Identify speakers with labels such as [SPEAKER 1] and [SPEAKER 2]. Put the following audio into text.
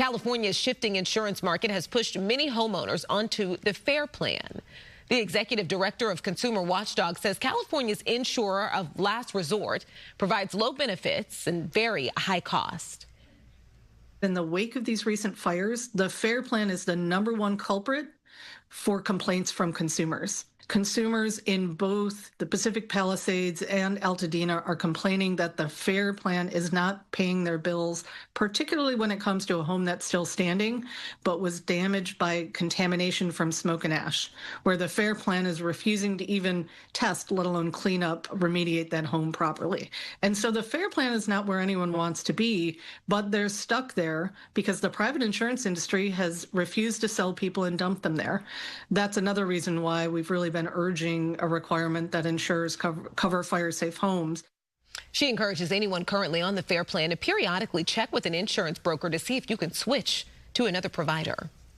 [SPEAKER 1] California's shifting insurance market has pushed many homeowners onto the FAIR plan. The executive director of Consumer Watchdog says California's insurer of last resort provides low benefits and very high cost.
[SPEAKER 2] In the wake of these recent fires, the FAIR plan is the #1 culprit for complaints from consumers. Consumers in both the Pacific Palisades and Altadena are complaining that the FAIR plan is not paying their bills, particularly when it comes to a home that's still standing, but was damaged by contamination from smoke and ash, where the FAIR plan is refusing to even test, let alone clean up, remediate that home properly. And so the FAIR plan is not where anyone wants to be, but they're stuck there because the private insurance industry has refused to sell people and dump them there. That's another reason why we've really been urging a requirement that insurers cover fire-safe homes.
[SPEAKER 1] She encourages anyone currently on the FAIR plan to periodically check with an insurance broker to see if you can switch to another provider.